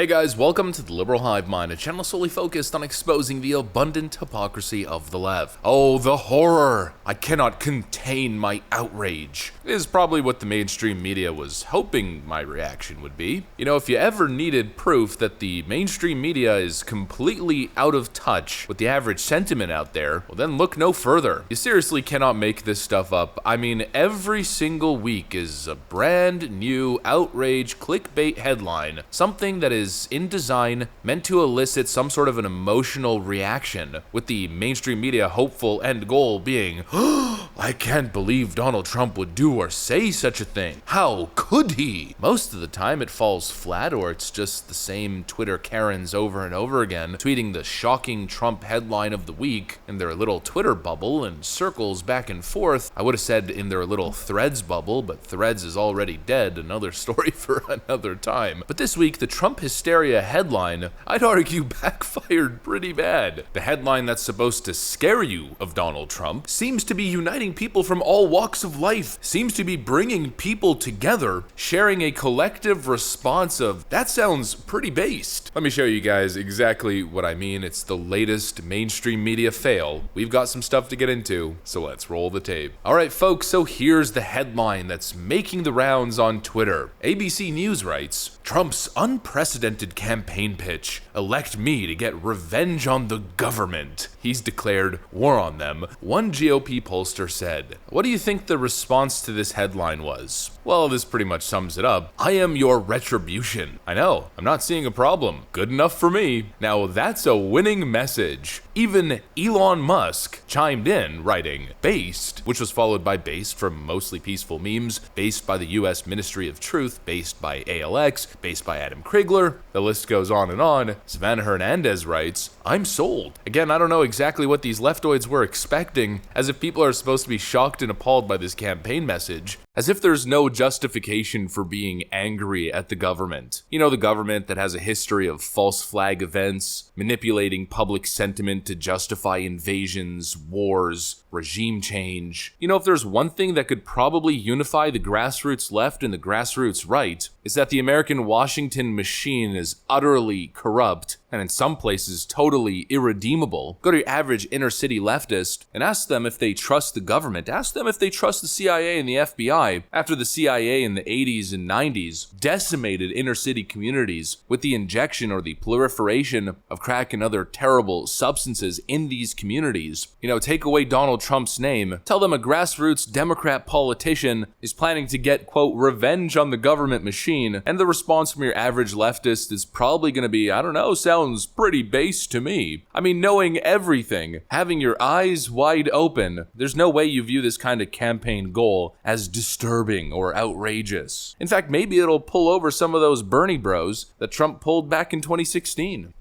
Hey guys, welcome to the Liberal Hive Mind, a channel solely focused on exposing the abundant hypocrisy of the left. Oh, the horror! I cannot contain my outrage. Is probably what the mainstream media was hoping my reaction would be. You know, if you ever needed proof that the mainstream media is completely out of touch with the average sentiment out there, well then look no further. You seriously cannot make this stuff up. I mean, every single week is a brand new outrage clickbait headline, something that is in design meant to elicit some sort of an emotional reaction, with the mainstream media hopeful end goal being, I can't believe Donald Trump would do or say such a thing. How could he? Most of the time it falls flat, or it's just the same Twitter Karens over and over again, tweeting the shocking Trump headline of the week in their little Twitter bubble and circles back and forth. I would have said in their little Threads bubble, but Threads is already dead, another story for another time. But this week, the Trump hysteria headline, I'd argue, backfired pretty bad. The headline that's supposed to scare you of Donald Trump seems to be uniting people from all walks of life, seems to be bringing people together, sharing a collective response of, that sounds pretty based. Let me show you guys exactly what I mean. It's the latest mainstream media fail. We've got some stuff to get into, so let's roll the tape. Alright folks, so here's the headline that's making the rounds on Twitter. ABC News writes, Trump's unprecedented campaign pitch, elect me to get revenge on the government. He's declared war on them, one GOP pollster said. What do you think the response to this headline was? Well, this pretty much sums it up. I am your retribution. I know, I'm not seeing a problem. Good enough for me. Now that's a winning message. Even Elon Musk chimed in, writing, based, which was followed by based from mostly peaceful memes, based by the US Ministry of Truth, based by ALX, based by Adam Krigler. The list goes on and on. Savannah Hernandez writes, I'm sold. Again, I don't know exactly what these leftoids were expecting, as if people are supposed to be shocked and appalled by this campaign message. As if there's no justification for being angry at the government. You know, the government that has a history of false flag events, manipulating public sentiment to justify invasions, wars, regime change. You know, if there's one thing that could probably unify the grassroots left and the grassroots right, is that the American Washington machine is utterly corrupt and in some places totally irredeemable. Go to your average inner city leftist and ask them if they trust the government. Ask them if they trust the CIA and the FBI after the CIA in the 80s and 90s decimated inner city communities with the injection or the proliferation of crack and other terrible substances in these communities. You know, take away Donald Trump's name, tell them a grassroots Democrat politician is planning to get, quote, revenge on the government machine, and the response from your average leftist is probably going to be, I don't know, sounds pretty base to me. I mean, knowing everything, having your eyes wide open, there's no way you view this kind of campaign goal as disturbing or outrageous. In fact, maybe it'll pull over some of those Bernie bros that Trump pulled back in 2016.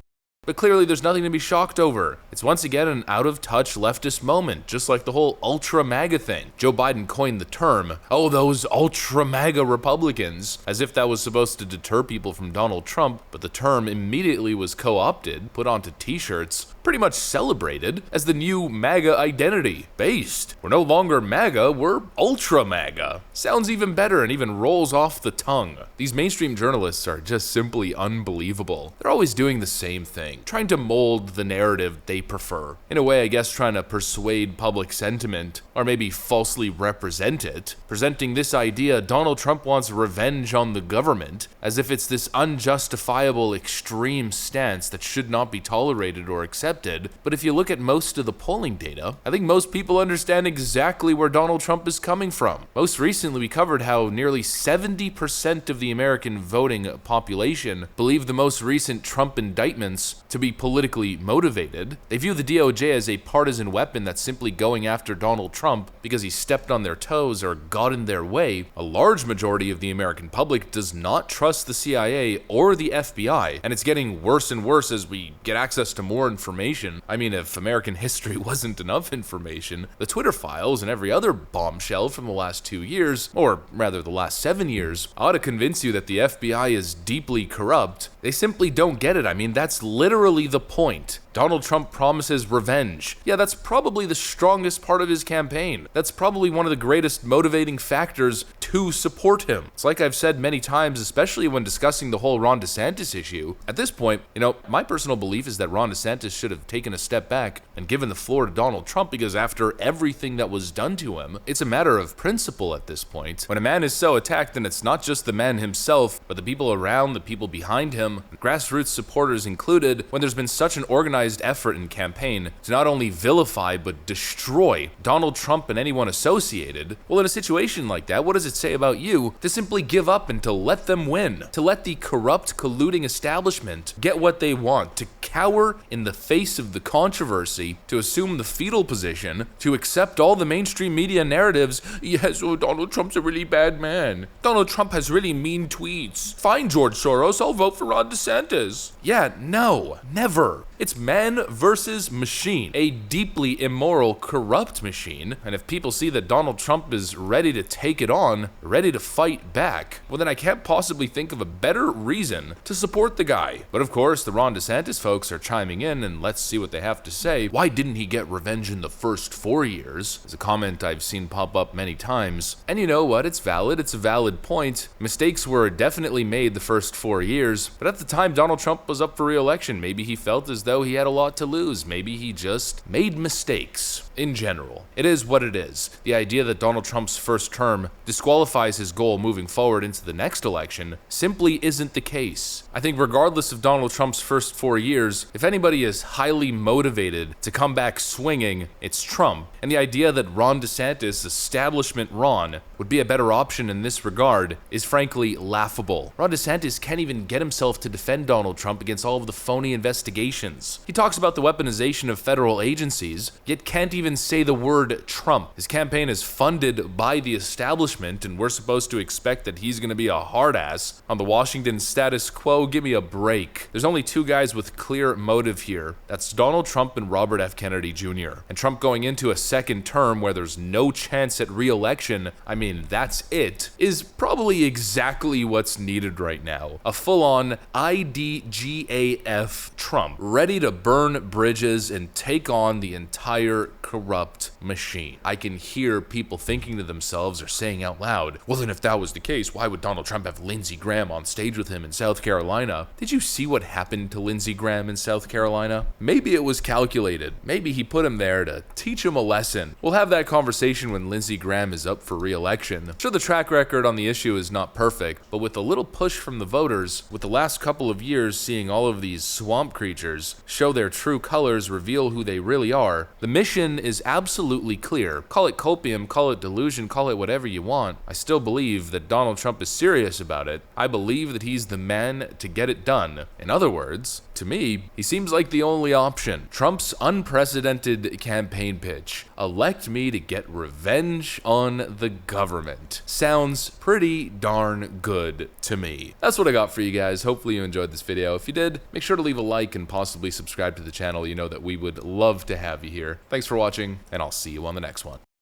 But clearly there's nothing to be shocked over. It's once again an out-of-touch leftist moment, just like the whole ultra-MAGA thing. Joe Biden coined the term, oh, those ultra-MAGA Republicans, as if that was supposed to deter people from Donald Trump, but the term immediately was co-opted, put onto t-shirts, pretty much celebrated as the new MAGA identity. Based. We're no longer MAGA, we're ultra-MAGA. Sounds even better and even rolls off the tongue. These mainstream journalists are just simply unbelievable. They're always doing the same thing, trying to mold the narrative they prefer. In a way, I guess trying to persuade public sentiment, or maybe falsely represent it, presenting this idea Donald Trump wants revenge on the government, as if it's this unjustifiable extreme stance that should not be tolerated or accepted. But if you look at most of the polling data, I think most people understand exactly where Donald Trump is coming from. Most recently, we covered how nearly 70% of the American voting population believe the most recent Trump indictments to be politically motivated. They view the DOJ as a partisan weapon that's simply going after Donald Trump because he stepped on their toes or got in their way. A large majority of the American public does not trust the CIA or the FBI, and it's getting worse and worse as we get access to more information. I mean, if American history wasn't enough information, the Twitter files and every other bombshell from the last 2 years, or rather the last 7 years, ought to convince you that the FBI is deeply corrupt. They simply don't get it. I mean, that's literally the point. Donald Trump promises revenge. Yeah, that's probably the strongest part of his campaign. That's probably one of the greatest motivating factors to support him. It's like I've said many times, especially when discussing the whole Ron DeSantis issue. At this point, my personal belief is that Ron DeSantis should have taken a step back and given the floor to Donald Trump, because after everything that was done to him, it's a matter of principle at this point. When a man is so attacked, then it's not just the man himself, but the people around, the people behind him, grassroots supporters included, when there's been such an organized effort in campaign to not only vilify but destroy Donald Trump and anyone associated. Well, in a situation like that, what does it say about you to simply give up and to let them win, to let the corrupt, colluding establishment get what they want, to cower in the face of the controversy, to assume the fetal position, to accept all the mainstream media narratives? Yes, oh, Donald Trump's a really bad man. Donald Trump has really mean tweets. Fine, George Soros, I'll vote for Ron DeSantis. Yeah, no, never. It's man versus machine, a deeply immoral, corrupt machine, and if people see that Donald Trump is ready to take it on, ready to fight back, well then I can't possibly think of a better reason to support the guy. But of course, the Ron DeSantis folks are chiming in, and let's see what they have to say. Why didn't he get revenge in the first 4 years? Is a comment I've seen pop up many times. And you know what? It's valid. It's a valid point. Mistakes were definitely made the first 4 years, but at the time Donald Trump was up for re-election. Maybe he felt as though he had a lot to lose. Maybe he just made mistakes. In general, it is what it is. The idea that Donald Trump's first term disqualifies his goal moving forward into the next election simply isn't the case. I think regardless of Donald Trump's first 4 years, if anybody is highly motivated to come back swinging, it's Trump. And the idea that Ron DeSantis, establishment Ron, would be a better option in this regard is frankly laughable. Ron DeSantis can't even get himself to defend Donald Trump against all of the phony investigations. He talks about the weaponization of federal agencies, yet can't even say the word Trump. His campaign is funded by the establishment, and we're supposed to expect that he's going to be a hard ass on the Washington status quo. Give me a break. There's only two guys with clear motive here. That's Donald Trump and Robert F. Kennedy Jr. And Trump going into a second term where there's no chance at re-election, I mean, that's it, is probably exactly what's needed right now. A full-on IDGAF Trump, ready to burn bridges and take on the entire corrupt machine. I can hear people thinking to themselves or saying out loud, well then if that was the case, why would Donald Trump have Lindsey Graham on stage with him in South Carolina? Did you see what happened to Lindsey Graham in South Carolina? Maybe it was calculated. Maybe he put him there to teach him a lesson. We'll have that conversation when Lindsey Graham is up for re-election. Sure, the track record on the issue is not perfect, but with a little push from the voters, with the last couple of years seeing all of these swamp creatures show their true colors, reveal who they really are, the mission is absolutely clear. Call it copium, call it delusion, call it whatever you want. I still believe that Donald Trump is serious about it. I believe that he's the man to get it done. In other words, to me, he seems like the only option. Trump's unprecedented campaign pitch, elect me to get revenge on the government, sounds pretty darn good to me. That's what I got for you guys. Hopefully you enjoyed this video. If you did, make sure to leave a like and possibly subscribe to the channel. You know that we would love to have you here. Thanks for watching, and I'll see you on the next one.